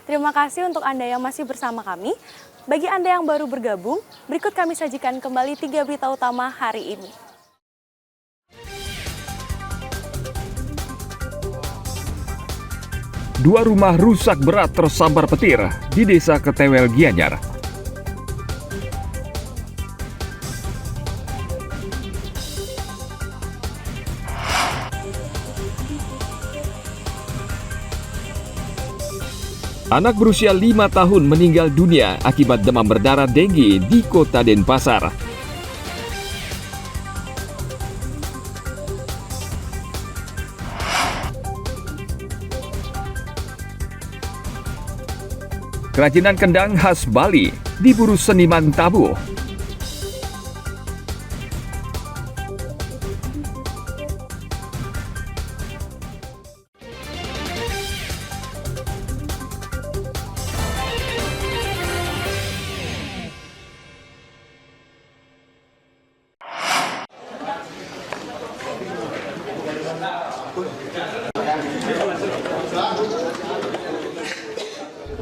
Terima kasih untuk Anda yang masih bersama kami. Bagi Anda yang baru bergabung, berikut kami sajikan kembali 3 berita utama hari ini. Dua rumah rusak berat tersambar petir di Desa Ketewel, Gianyar. Anak berusia 5 tahun meninggal dunia akibat demam berdarah dengue di Kota Denpasar. Kerajinan kendang khas Bali diburu seniman tabuh.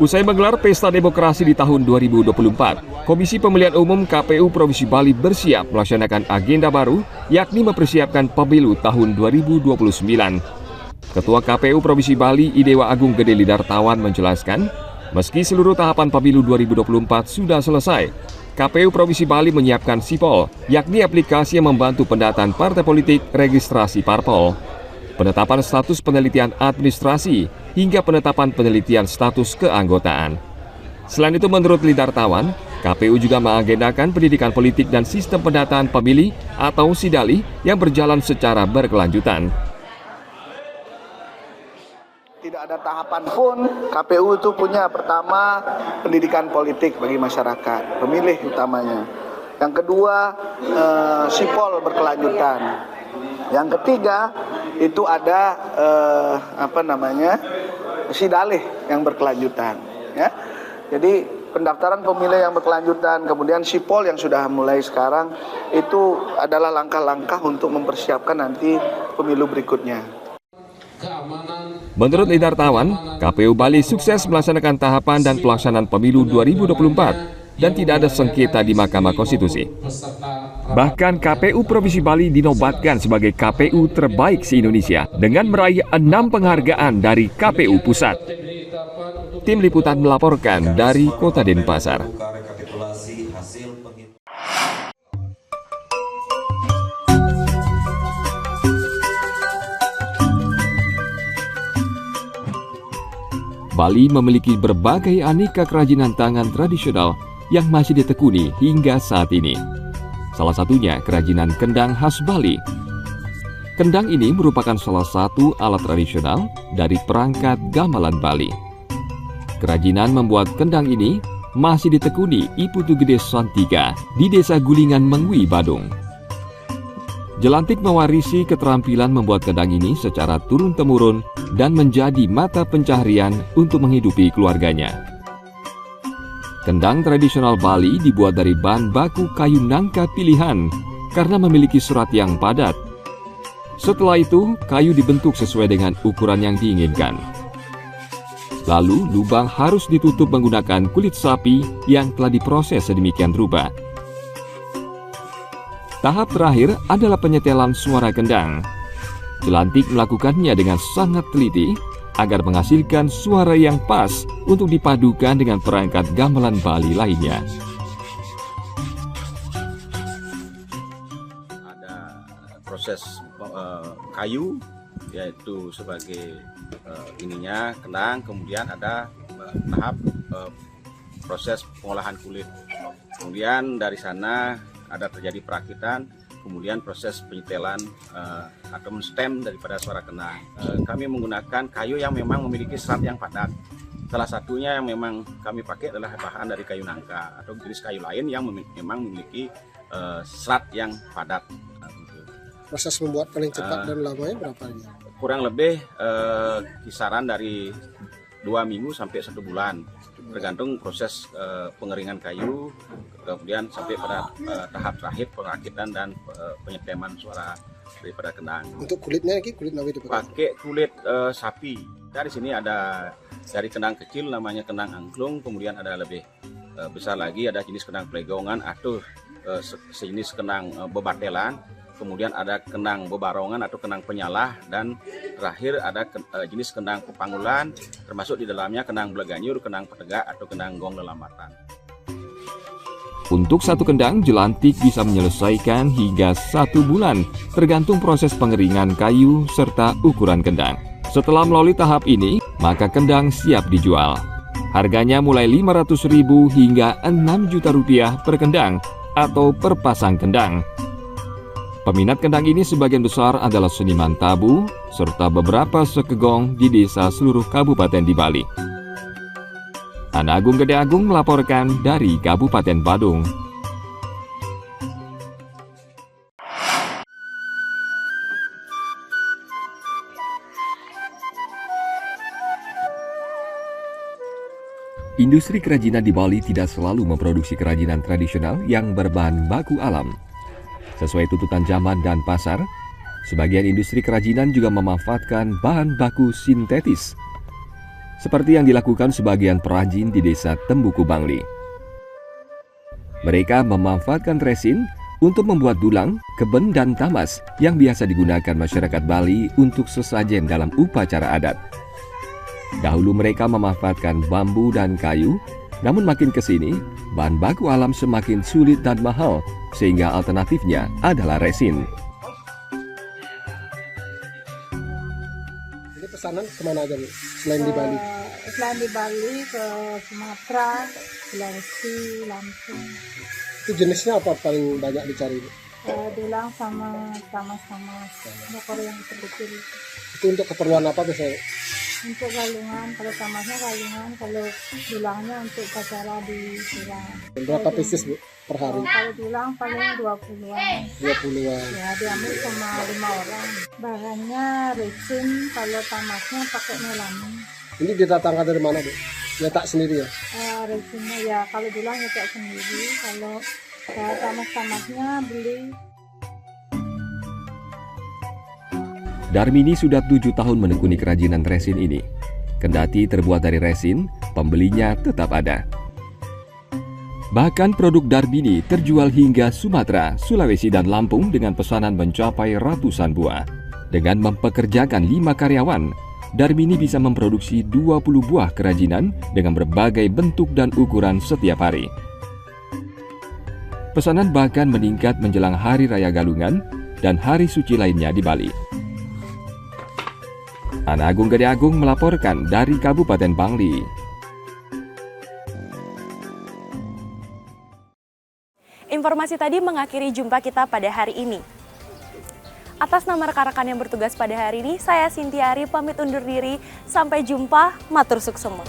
Usai menggelar pesta demokrasi di tahun 2024, Komisi Pemilihan Umum KPU Provinsi Bali bersiap melaksanakan agenda baru, yakni mempersiapkan pemilu tahun 2029. Ketua KPU Provinsi Bali Idewa Agung Gede Lidartawan menjelaskan, meski seluruh tahapan pemilu 2024 sudah selesai, KPU Provinsi Bali menyiapkan SIPOL, yakni aplikasi yang membantu pendataan partai politik registrasi parpol, penetapan status penelitian administrasi, hingga penetapan penelitian status keanggotaan. Selain itu, menurut Lidartawan, KPU juga mengagendakan pendidikan politik dan sistem pendataan pemilih atau SIDALI yang berjalan secara berkelanjutan. Tidak ada tahapan pun, KPU itu punya pertama pendidikan politik bagi masyarakat, pemilih utamanya. Yang kedua, SIPOL berkelanjutan. Yang ketiga, itu ada SIDALI yang berkelanjutan. Ya. Jadi pendaftaran pemilih yang berkelanjutan, kemudian SIPOL yang sudah mulai sekarang, itu adalah langkah-langkah untuk mempersiapkan nanti pemilu berikutnya. Menurut Lidartawan, KPU Bali sukses melaksanakan tahapan dan pelaksanaan pemilu 2024 dan tidak ada sengketa di Mahkamah Konstitusi. Bahkan KPU Provinsi Bali dinobatkan sebagai KPU terbaik se-Indonesia dengan meraih 6 penghargaan dari KPU Pusat. Tim Liputan melaporkan dari Kota Denpasar. Bali memiliki berbagai aneka kerajinan tangan tradisional yang masih ditekuni hingga saat ini. Salah satunya kerajinan kendang khas Bali. Kendang ini merupakan salah satu alat tradisional dari perangkat gamelan Bali. Kerajinan membuat kendang ini masih ditekuni Iputu Gede Santika di Desa Gulingan, Mengwi, Badung. Jelantik mewarisi keterampilan membuat kendang ini secara turun-temurun dan menjadi mata pencaharian untuk menghidupi keluarganya. Kendang tradisional Bali dibuat dari bahan baku kayu nangka pilihan karena memiliki serat yang padat. Setelah itu, kayu dibentuk sesuai dengan ukuran yang diinginkan. Lalu, lubang harus ditutup menggunakan kulit sapi yang telah diproses sedemikian rupa. Tahap terakhir adalah penyetelan suara kendang. Jelantik melakukannya dengan sangat teliti agar menghasilkan suara yang pas untuk dipadukan dengan perangkat gamelan Bali lainnya. Ada proses kayu, yaitu sebagai ininya kendang, kemudian ada tahap proses pengolahan kulit. Kemudian dari sana ada terjadi perakitan, kemudian proses penyetelan atau stem daripada suara kendang. Kami menggunakan kayu yang memang memiliki serat yang padat. Salah satunya yang memang kami pakai adalah bahan dari kayu nangka atau jenis kayu lain yang memang memiliki serat yang padat. Proses membuat paling cepat dan lamanya berapa ini? Kurang lebih kisaran dari 2 minggu sampai 1 bulan, tergantung proses pengeringan kayu, kemudian sampai pada tahap terakhir perakitan dan penyeteman suara daripada kendang. Untuk kulitnya lagi kulit apa itu? Pakai kulit sapi. Dari sini ada Dari kendang kecil namanya kendang angklung, kemudian ada lebih besar lagi, ada jenis kendang plegongan atau sejenis kendang bebatelan, kemudian ada kendang bebarongan atau kendang penyalah, dan terakhir ada jenis kendang pepangulan, termasuk di dalamnya kendang beleganyur, kendang petegak atau kendang gong lelambatan. Untuk satu kendang, jelantik bisa menyelesaikan hingga 1 bulan, tergantung proses pengeringan kayu serta ukuran kendang. Setelah melalui tahap ini, maka kendang siap dijual. Harganya mulai Rp500.000 hingga Rp6 juta per kendang atau per pasang kendang. Peminat kendang ini sebagian besar adalah seniman tabu, serta beberapa sekegong di desa seluruh kabupaten di Bali. Ana Agung Gede Agung melaporkan dari Kabupaten Badung. Industri kerajinan di Bali tidak selalu memproduksi kerajinan tradisional yang berbahan baku alam. Sesuai tuntutan zaman dan pasar, sebagian industri kerajinan juga memanfaatkan bahan baku sintetis, seperti yang dilakukan sebagian perajin di desa Tembuku Bangli. Mereka memanfaatkan resin untuk membuat dulang, keben, dan tamas yang biasa digunakan masyarakat Bali untuk sesajen dalam upacara adat. Dahulu mereka memanfaatkan bambu dan kayu, namun makin ke sini, bahan baku alam semakin sulit dan mahal, sehingga alternatifnya adalah resin. Ini pesanan kemana aja, Bu? Selain di Bali? Selain di Bali, ke Sumatera, Sulawesi, Lampung. Itu jenisnya apa paling banyak dicari, Bu? Dulang sama mokor yang kecil-kecil. Itu untuk keperluan apa biasanya? Untuk galungan, kalau tamasnya galungan, kalau dulangnya untuk upacara di Surang. Berapa pieces, Bu, per hari? Kalau dulang paling 20-an. 20-an. Ya, diambil sama 5 orang. Bahannya resin, kalau tamasnya pakai melamin. Ini didatangkan dari mana, Bu? Nyetak sendiri ya? Resinnya ya, kalau dulang nyetak sendiri, kalau tamas-tamasnya beli. Darmini sudah 7 tahun menekuni kerajinan resin ini. Kendati terbuat dari resin, pembelinya tetap ada. Bahkan produk Darmini terjual hingga Sumatera, Sulawesi, dan Lampung dengan pesanan mencapai ratusan buah. Dengan mempekerjakan 5 karyawan, Darmini bisa memproduksi 20 buah kerajinan dengan berbagai bentuk dan ukuran setiap hari. Pesanan bahkan meningkat menjelang Hari Raya Galungan dan hari suci lainnya di Bali. Ana Agung Gede Agung melaporkan dari Kabupaten Bangli. Informasi tadi mengakhiri jumpa kita pada hari ini. Atas nama rekan-rekan yang bertugas pada hari ini, saya Sintiari pamit undur diri. Sampai jumpa, matur suksema.